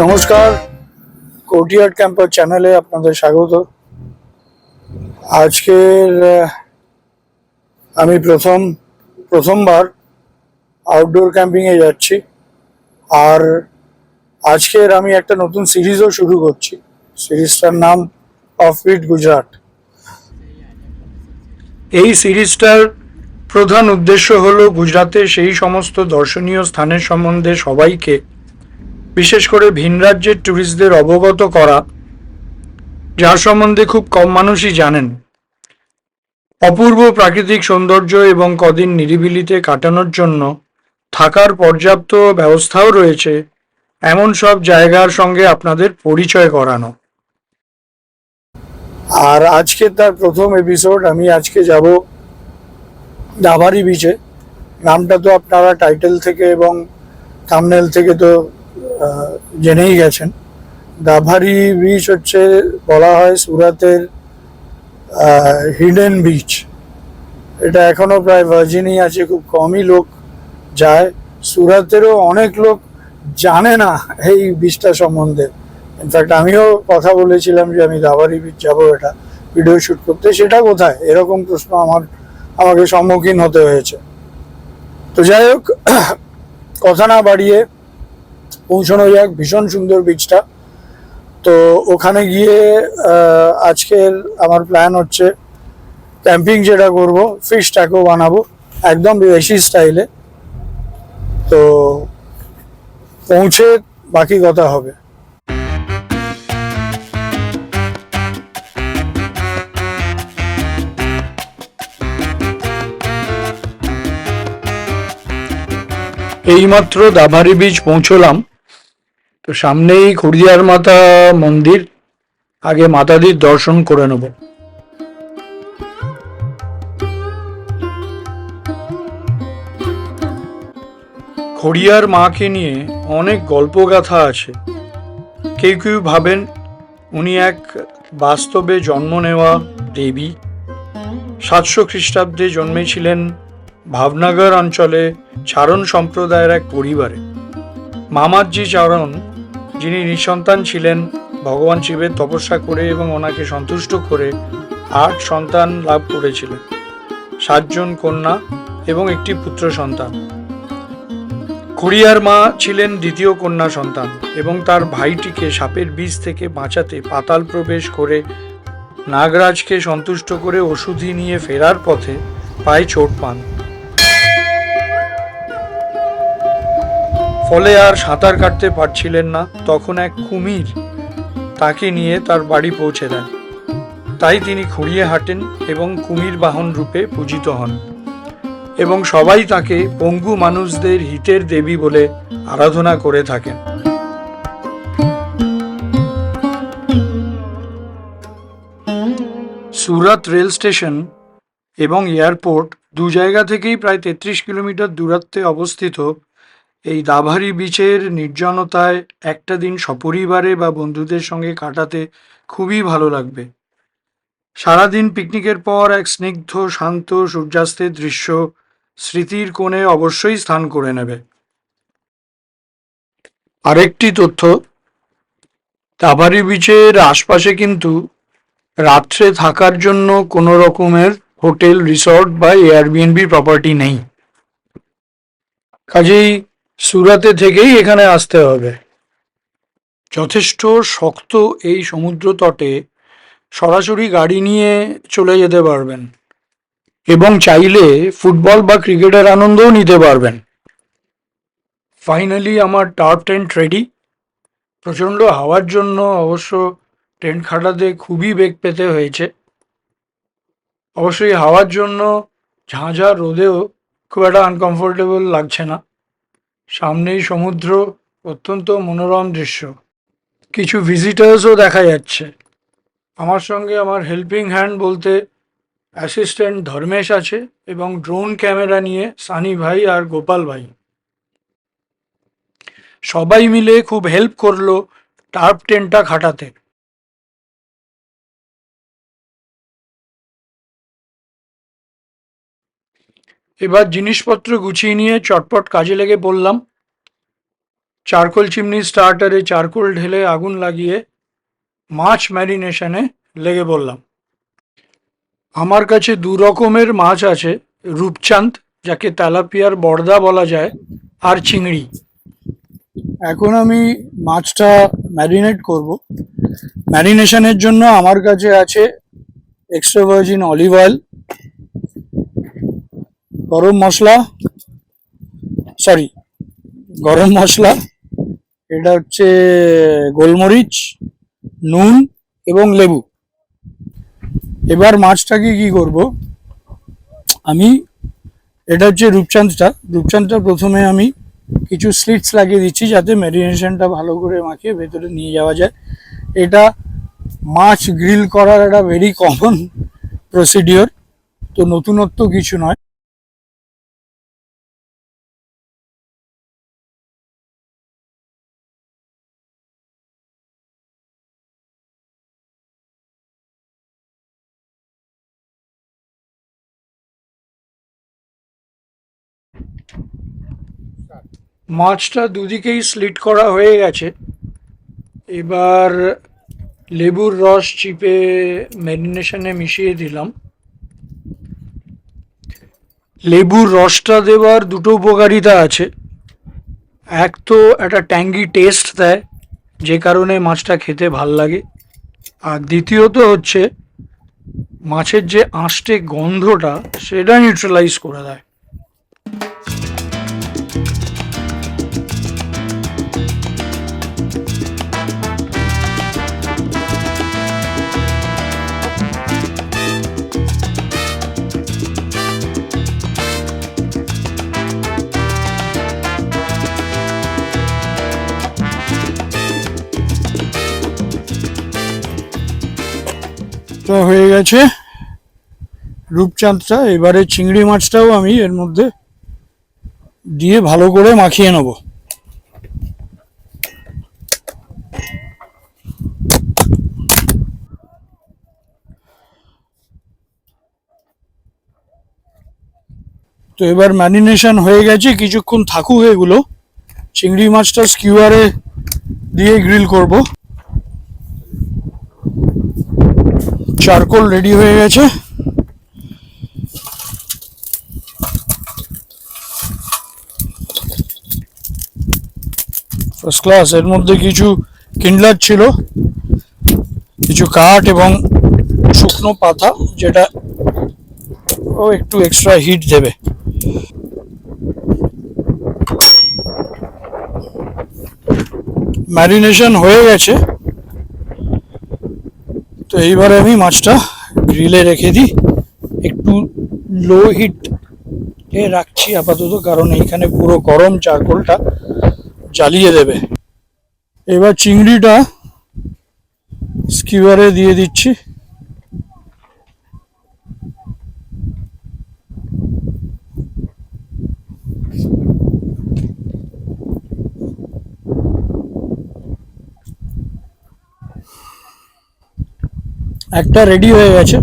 নমস্কার, কোটিয়ার ক্যাম্পার চ্যানেলে আপনাদের স্বাগত। আজকের আমি প্রথমবার আউটডোর ক্যাম্পিংয়ে যাচ্ছি। আর আজকের আমি একটা নতুন সিরিজও শুরু করছি। সিরিজটার নাম অফবিট গুজরাট। এই সিরিজটার প্রধান উদ্দেশ্য হলো গুজরাতের সেই সমস্ত দর্শনীয় স্থানের সম্বন্ধে সবাইকে, বিশেষ করে ভিন রাজ্যের ট্যুরিস্টদের অবগত করা, যার সম্বন্ধে খুব কম মানুষই জানেন। অপূর্ব প্রাকৃতিক সৌন্দর্য এবং কদিন নিরিবিলিতে কাটানোর জন্য থাকার পর্যাপ্ত ব্যবস্থাও রয়েছে, এমন সব জায়গার সঙ্গে আপনাদের পরিচয় করানো। আর আজকে তার প্রথম এপিসোড। আমি আজকে যাব দাভারি বিচে। নামটা তো আপনারা টাইটেল থেকে এবং থাম্বনেল থেকে তো জেনেই গেছেন। দাভারি বিচ হচ্ছে, বলা হয়, সুরাতের হিডেন বিচ। এটা এখনো প্রায় ভার্জিনই আছে, খুব কমই লোক যায়। সুরাতেরও অনেক লোক জানে না এই বিচটা সম্বন্ধে। ইনফ্যাক্ট আমিও কথা বলেছিলাম যে আমি দাভারি বিচ যাবো এটা ভিডিও শ্যুট করতে, সেটা কোথায়, এরকম প্রশ্ন আমাকে সম্মুখীন হতে হয়েছে। তো যাই হোক, কথা না বাড়িয়ে পৌঁছানো যাক। ভীষণ সুন্দর বিচটা। তো ওখানে গিয়ে আজকের আমার প্ল্যান হচ্ছে ক্যাম্পিং যেটা করব, ফিশ ট্যাকো বানাবো একদম দেশি স্টাইলে। তো পৌঁছে বাকি কথা হবে। এইমাত্র দাভারি বিচ পৌঁছলাম। তো সামনেই খড়িয়ার মাতা মন্দির, আগে মাতাদির দর্শন করে নেব। খড়িয়ার মাকে নিয়ে অনেক গল্পগাথা আছে। কেউ কেউ ভাবেন উনি এক বাস্তবে জন্ম নেওয়া দেবী। 700 খ্রিস্টাব্দে জন্মেছিলেন ভাবনগর অঞ্চলে চারণ সম্প্রদায়ের এক পরিবারে। মামাজি চারণ, যিনি নিঃসন্তান ছিলেন, ভগবান শিবের তপস্যা করে এবং ওনাকে সন্তুষ্ট করে 8 সন্তান লাভ করেছিলেন। 7 জন কন্যা এবং একটি পুত্র সন্তান। খড়িয়ার মা ছিলেন দ্বিতীয় কন্যা সন্তান এবং তার ভাইটিকে সাপের বিষ থেকে বাঁচাতে পাতাল প্রবেশ করে নাগরাজকে সন্তুষ্ট করে ওষুধি নিয়ে ফেরার পথে পায়ে চোট পান। ফলে আর সাঁতার কাটতে পারছিলেন না। তখন এক কুমির তাকে নিয়ে তার বাড়ি পৌঁছে দেন। তাই তিনি খুঁড়িয়ে হাঁটেন এবং কুমির বাহন রূপে পূজিত হন এবং সবাই তাকে পঙ্গু মানুষদের হিতের দেবী বলে আরাধনা করে থাকেন। সুরাত রেল স্টেশন এবং এয়ারপোর্ট দু জায়গা থেকেই প্রায় 33 কিলোমিটার দূরত্বে অবস্থিত এই দাভারি বিচের নির্জনতায় একটা দিন সপরিবারে বা বন্ধুদের সঙ্গে কাটাতে খুবই ভালো লাগবে। সারাদিন পিকনিকের পর এক স্নিগ্ধ শান্ত সূর্যাস্তের দৃশ্য স্মৃতির কোণে অবশ্যই স্থান করে নেবে। আরেকটি তথ্য, দাভারি বিচের আশপাশে কিন্তু রাত্রে থাকার জন্য কোনো রকমের হোটেল, রিসর্ট বা এয়ারবিএনবি প্রপার্টি নেই। কাজেই সুরাতে থেকেই এখানে আসতে হবে। যথেষ্ট শক্ত এই সমুদ্র তটে সরাসরি গাড়ি নিয়ে চলে যেতে পারবেন এবং চাইলে ফুটবল বা ক্রিকেটের আনন্দও নিতে পারবেন। ফাইনালি আমার টার্প টেন্ট রেডি। প্রচণ্ড হাওয়ার জন্য অবশ্য টেন্ট খাটাতে খুবই বেগ পেতে হয়েছে। অবশ্যই হাওয়ার জন্য ঝাঁঝা রোদেও খুব একটা আনকমফোর্টেবল লাগছে না। সামনেই সমুদ্র, অত্যন্ত মনোরম দৃশ্য। কিছু ভিজিটার্সও দেখা যাচ্ছে। আমার সঙ্গে আমার হেল্পিং হ্যান্ড বলতে অ্যাসিস্ট্যান্ট ধর্মেশ আছে এবং ড্রোন ক্যামেরা নিয়ে সানি ভাই আর গোপাল ভাই। সবাই মিলে খুব হেল্প করলো টার্প টেন্টটা খাটাতে। এবার জিনিসপত্র গুছিয়ে নিয়ে চটপট কাজে লেগে পড়লাম। চারকোল চিমনি স্টার্টারে চারকোল ঢেলে আগুন লাগিয়ে মাছ ম্যারিনেশনে লেগে পড়লাম। আমার কাছে দু রকমের মাছ আছে, রূপচাঁদ, যাকে তেলাপিয়ার বড়দা বলা যায়, আর চিংড়ি। এখন আমি মাছটা ম্যারিনেট করব। ম্যারিনেশনের জন্য আমার কাছে আছে এক্সট্রা ভার্জিন অলিভ অয়েল, গরম মশলা, সরি, গরম মশলা, এটা হচ্ছে গোলমরিচ, নুন এবং লেবু। এবার মাছটাকে কি করব, আমি, এটা হচ্ছে রূপচাঁদটা প্রথমে আমি কিছু স্লিটস লাগিয়ে দিচ্ছি যাতে ম্যারিনেশনটা ভালো করে মাখিয়ে ভেতরে নিয়ে যাওয়া যায়। এটা মাছ গ্রিল করার একটা ভেরি কমন প্রসিডিওর, তো নতুনত্ব কিছু নয়। মাছটা দুদিকেই স্লিট করা হয়ে গেছে। এবার লেবুর রস চিপে ম্যারিনেশনে মিশিয়ে দিলাম। লেবুর রসটা দেওয়ার দুটো উপকারিতা আছে। এক তো একটা ট্যাঙ্গি টেস্ট দেয়, যে কারণে মাছটা খেতে ভাল লাগে। আর দ্বিতীয়ত হচ্ছে মাছের যে আঁশটে গন্ধটা সেটা নিউট্রালাইজ করে দেয়। তো হয়ে গেছে রূপচাঁদটা। এবারে চিংড়ি মাছটাও আমি এর মধ্যে দিয়ে ভালো করে মাখিয়ে নেব। তো এবার ম্যারিনেশন হয়ে গেছে, কিছুক্ষণ থাকুক এগুলো। চিংড়ি মাছটা স্কিউয়ারে দিয়ে গ্রিল করব। চারকোল রেডি হয়ে গেছে। First class. এর মধ্যে কিছু কিন্ডলার ছিল, কিছু কাঠ এবং শুকনো পাতা, যেটা ও একটু এক্সট্রা হিট দেবে। ম্যারিনেশন হয়ে গেছে, তো এইবারে আমি মাছটা গ্রিলে রেখে দিই। একটু লো হিট এ রাখছি আপাতত, কারণ এইখানে পুরো গরম চারকোলটা জ্বালিয়ে দেবে। এবার চিংড়িটা স্কিউয়ারে দিয়ে দিচ্ছি। একটা রেডি হয়ে গেছে।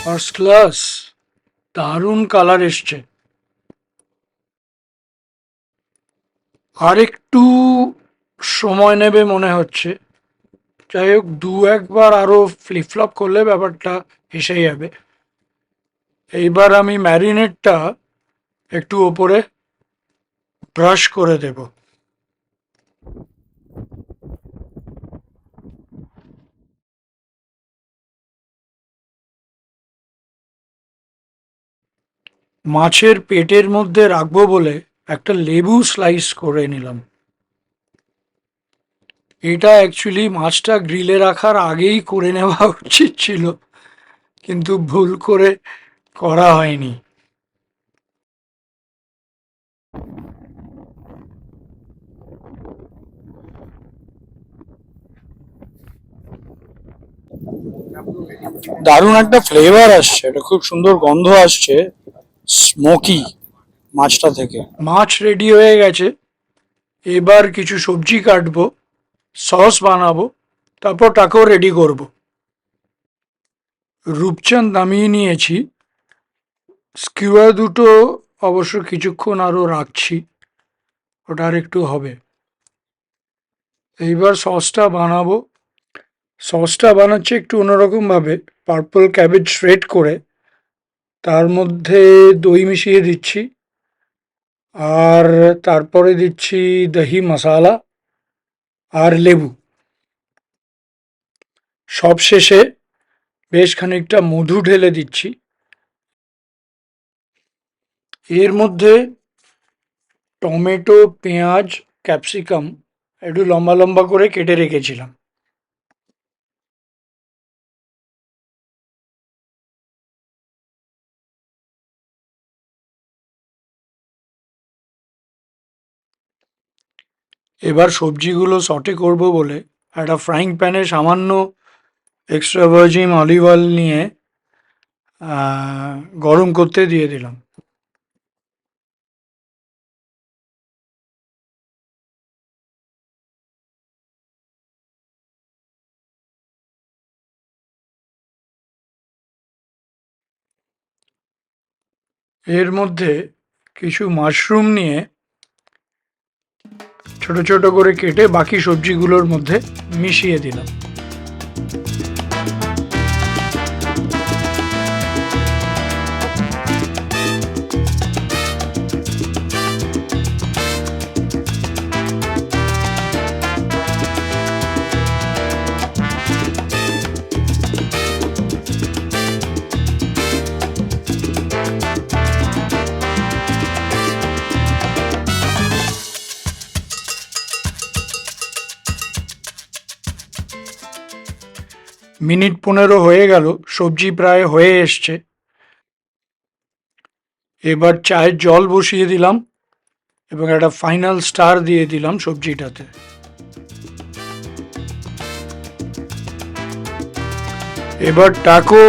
ফার্স্ট ক্লাস, দারুণ কালার এসছে। আর একটু সময় নেবে মনে হচ্ছে। যাই হোক, দু একবার আরো ফ্লিপ ফ্লপ করলে ব্যাপারটা এসে যাবে। এইবার আমি ম্যারিনেটটা একটু ওপরে ব্রাশ করে দেব। মাছের পেটের মধ্যে রাখবো বলে একটা লেবু স্লাইস করে নিলাম। এটা অ্যাকচুয়ালি মাছটা গ্রিলে রাখার আগেই করে নেওয়া উচিত ছিল, কিন্তু ভুল করে করা হয়নি। দারুণ একটা ফ্লেভার আসছে, এটা খুব সুন্দর গন্ধ আসছে, স্মোকি মাছটা থেকে। মাছ রেডি হয়ে গেছে, এবার কিছু সবজি কাটবো, সস বানাবো, তারপর টাকেও রেডি করব। রূপচাঁদ নামিয়ে নিয়েছি, স্কিউয়ার দুটো অবশ্য কিছুক্ষণ আরও রাখছি, ওটা আর একটু হবে। এইবার সসটা বানাবো। সসটা বানাচ্ছি একটু অন্যরকমভাবে, পার্পল ক্যাবেজ শ্রেড করে তার মধ্যে দই মিশিয়ে দিচ্ছি, আর তারপরে দিচ্ছি দহি মশালা আর লেবু। সব শেষে বেশ খানিকটা মধু ঢেলে দিচ্ছি। এর মধ্যে টমেটো, পেঁয়াজ, ক্যাপসিকাম একটু লম্বা লম্বা করে কেটে রেখেছিলাম। এবার সবজিগুলো সটে করব বলে একটা ফ্রাইং প্যানে সামান্য এক্সট্রা ভার্জিন অলিভ অয়েল নিয়ে গরম করতে দিয়ে দিলাম। এর মধ্যে কিছু মাশরুম নিয়ে ছোট ছোট করে কেটে বাকি সবজিগুলোর মধ্যে মিশিয়ে দিলাম। মিনিট 15 হয়ে গেল, সবজি প্রায় হয়ে এসছে। এবার চায়ের জল বসিয়ে দিলাম এবং একটা ফাইনাল স্টার দিয়ে দিলাম সবজিটাতে। এবার টাকো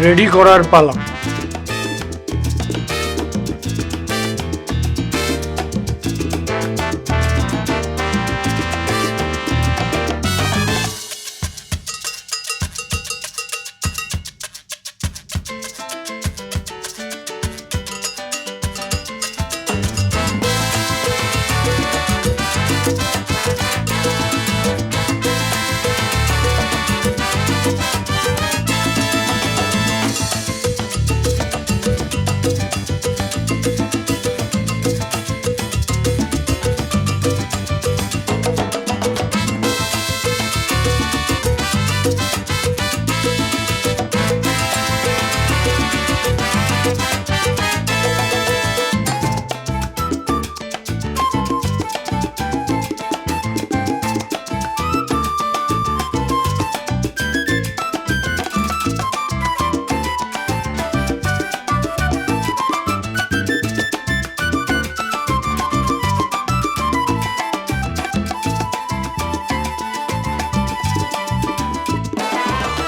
রেডি করার পালা।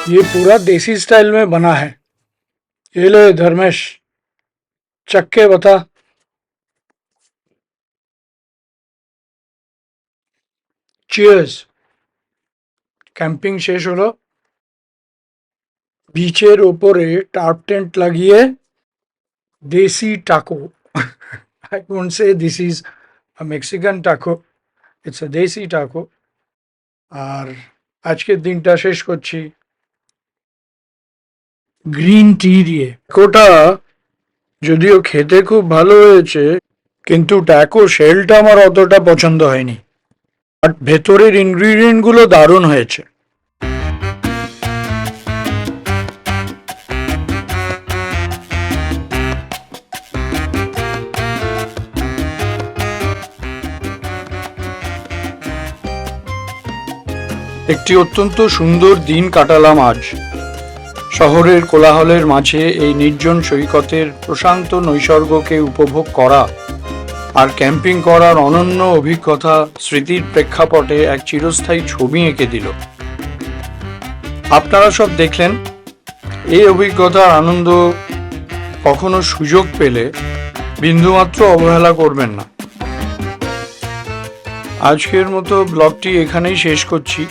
ये पूरा देसी स्टाइल में बना है। ये लो धर्मेश, चख के बता। চিয়ার্স। ক্যাম্পিং শেষ হলো, বিচের ওপরে টার্প টেন্ট লাগিয়ে দেশি taco, I won't say this is a Mexican taco, it's a দেশি টাকো। আর আজকের দিনটা শেষ করছি গ্রিন টি দিয়ে। কোটা যদিও খেতে খুব ভালো হয়েছে, কিন্তু ট্যাকো শেলটা আমার অতটা পছন্দ হয়নি, আর ভেতরের ইনগ্রিডিয়েন্ট গুলো দারুণ হয়েছে। একটি অত্যন্ত সুন্দর দিন কাটালাম আজ। শহরের কোলাহলের মাঝে এই নির্জন সৈকতের প্রশান্ত নৈসর্গকে উপভোগ করা আর ক্যাম্পিং করার অনন্য অভিজ্ঞতা স্মৃতির প্রেক্ষাপটে এক চিরস্থায়ী ছবি এঁকে দিল। আপনারা সব দেখলেন। এই অভিজ্ঞতার আনন্দ কখনো সুযোগ পেলে বিন্দুমাত্র অবহেলা করবেন না। আজকের মতো ব্লগটি এখানেই শেষ করছি।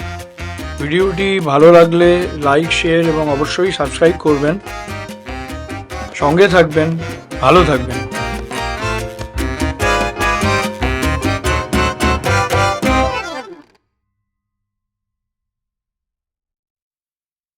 ভিডিওটি ভালো লাগলে লাইক, শেয়ার এবং অবশ্যই সাবস্ক্রাইব করবেন। সঙ্গে থাকবেন, ভালো থাকবেন।